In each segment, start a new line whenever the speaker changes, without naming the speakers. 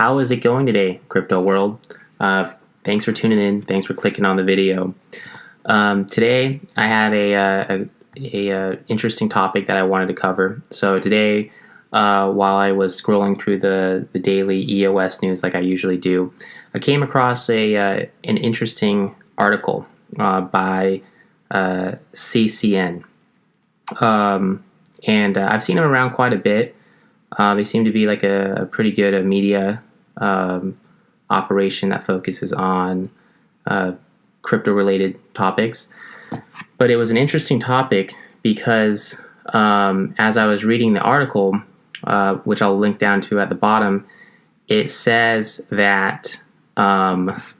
How is it going today, crypto world? Thanks for tuning in. Thanks for clicking on the video. Today, I had a interesting topic that I wanted to cover. So today, while I was scrolling through the daily EOS news like I usually do, I came across an interesting article by CCN. And I've seen them around quite a bit. They seem to be like a pretty good media operation that focuses on crypto-related topics. But it was an interesting topic because as I was reading the article, which I'll link down to at the bottom, it says that Ethereum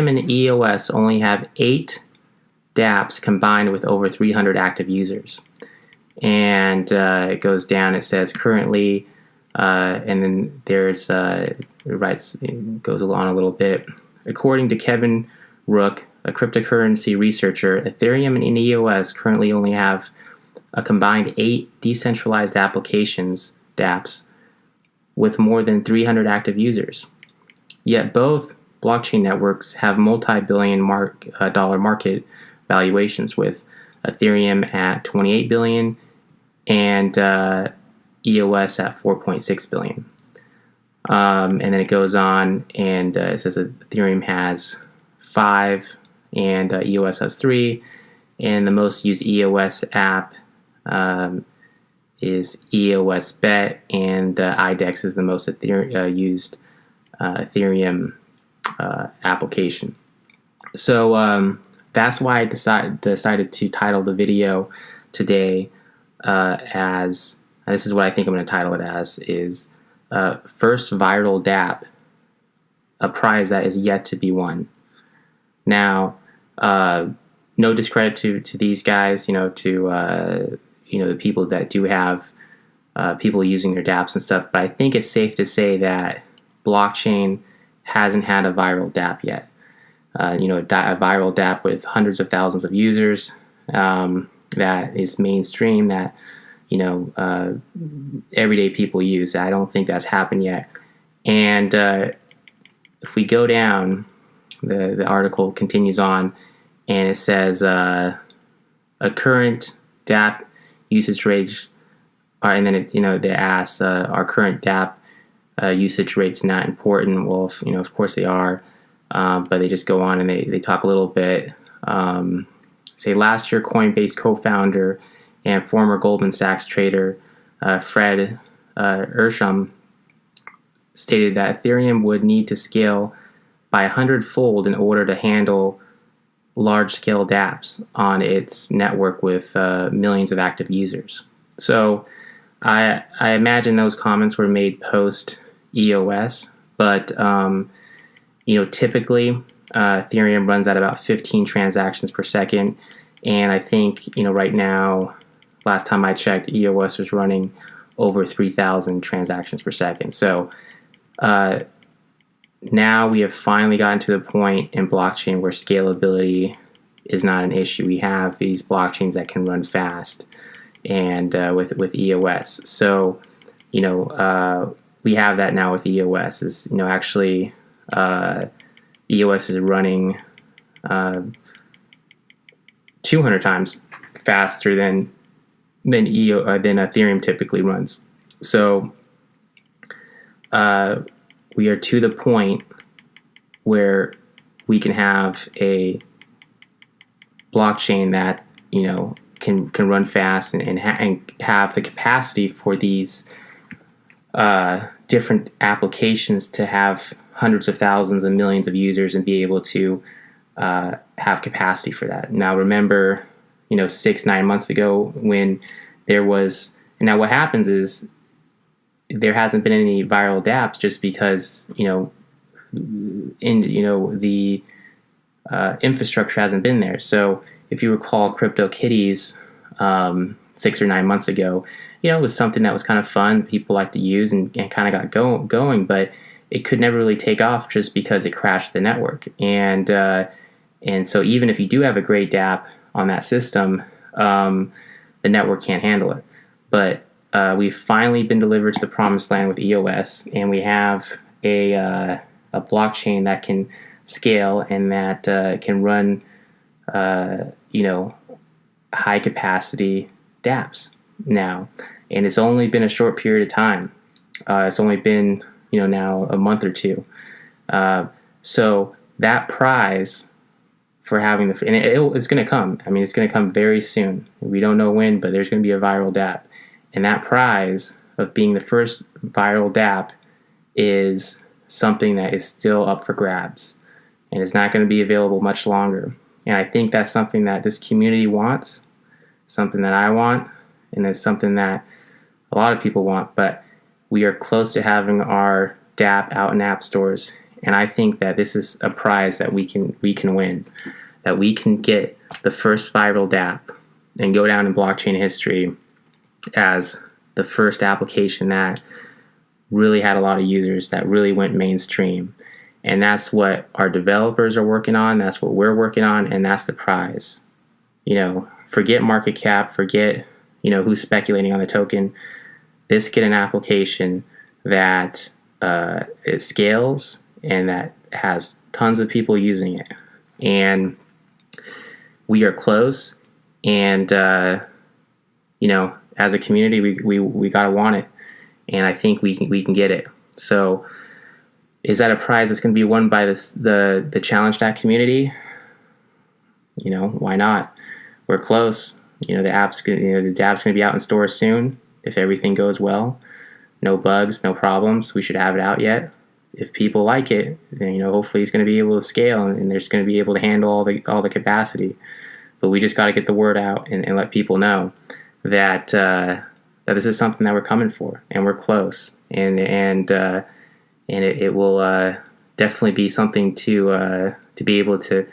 and EOS only have 8 DApps combined with over 300 active users. And it goes down, it says currently, and then there's, it goes on a little bit. According to Kevin Rook, a cryptocurrency researcher, Ethereum and EOS currently only have a combined 8 decentralized applications, DApps, with more than 300 active users. Yet both blockchain networks have multi-billion dollar market valuations, with Ethereum at $28 billion and EOS at $4.6 billion. And then it goes on and it says that Ethereum has 5 and EOS has 3. And the most used EOS app is EOS Bet, and IDEX is the most used Ethereum application. So that's why I decided to title the video today as, this is what I think I'm going to title it as, is First Viral DAPP, a prize that is yet to be won. Now, no discredit to these guys, to the people that do have people using their dApps and stuff, but I think it's safe to say that blockchain hasn't had a viral DAPP yet. A viral DAPP with hundreds of thousands of users that is mainstream, that everyday people use. I don't think that's happened yet. And if we go down, the article continues on, and it says a current DAPP usage rate, and then they ask, are current DAPP usage rates not important? Well, of course they are. But they just go on and they talk a little bit. Say last year, Coinbase co-founder and former Goldman Sachs trader Fred Ersham stated that Ethereum would need to scale by 100-fold in order to handle large-scale dApps on its network with millions of active users. So I imagine those comments were made post EOS, but typically Ethereum runs at about 15 transactions per second, and I think right now, last time I checked, EOS was running over 3,000 transactions per second. So now we have finally gotten to the point in blockchain where scalability is not an issue. We have these blockchains that can run fast, and with EOS. So we have that now with EOS. Is actually. EOS is running 200 times faster than Ethereum typically runs. So we are to the point where we can have a blockchain that can run fast and have the capacity for these different applications to have hundreds of thousands and millions of users and be able to have capacity for that. Now, remember, 6-9 months ago when there was, and now what happens is there hasn't been any viral dApps just because, the infrastructure hasn't been there. So if you recall CryptoKitties 6 or 9 months ago, it was something that was kind of fun. People like to use and kind of got going, but it could never really take off just because it crashed the network. And so even if you do have a great DApp on that system, the network can't handle it. But we've finally been delivered to the promised land with EOS, and we have a blockchain that can scale and that can run, high capacity dApps now. And it's only been a short period of time. It's only been, now a month or two. So that prize for having and it's going to come. I mean, it's going to come very soon. We don't know when, but there's going to be a viral dApp. And that prize of being the first viral dApp is something that is still up for grabs. And it's not going to be available much longer. And I think that's something that this community wants, something that I want, and it's something that a lot of people want. But we are close to having our dApp out in app stores. And I think that this is a prize that we can win, that we can get the first viral dApp and go down in blockchain history as the first application that really had a lot of users, that really went mainstream. And that's what our developers are working on. That's what we're working on. And that's the prize. Forget market cap, forget, who's speculating on the token. Let's get an application that it scales and that has tons of people using it. And we are close. And, as a community, we got to want it. And I think we can get it. So is that a prize that's going to be won by the Challenge DApp community? Why not? We're close. The app's the dApp's going to be out in stores soon if everything goes well. No bugs, no problems. We should have it out yet. If people like it, then hopefully it's going to be able to scale and there's going to be able to handle all the capacity. But we just got to get the word out and let people know that that this is something that we're coming for and we're close. And it will definitely be something to be able to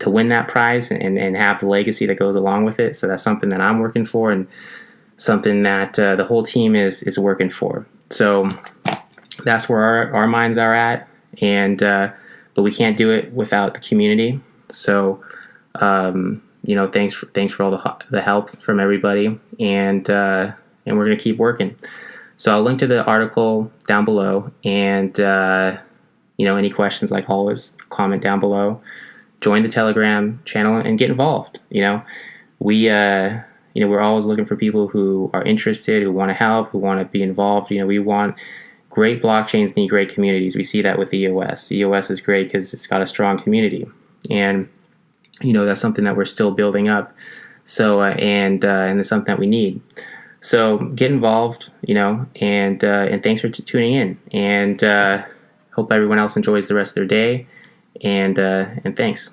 win that prize and have the legacy that goes along with it. So that's something that I'm working for and something that the whole team is working for. So that's where our minds are at. And but we can't do it without the community. So thanks for all the help from everybody, and we're gonna keep working. So I'll link to the article down below, and any questions, like always, comment down below. Join the Telegram channel and get involved. We're always looking for people who are interested, who want to help, who want to be involved. We want great blockchains need great communities. We see that with EOS. EOS is great because it's got a strong community, and that's something that we're still building up. So and it's something that we need. So get involved, and thanks for tuning in, and hope everyone else enjoys the rest of their day, and thanks.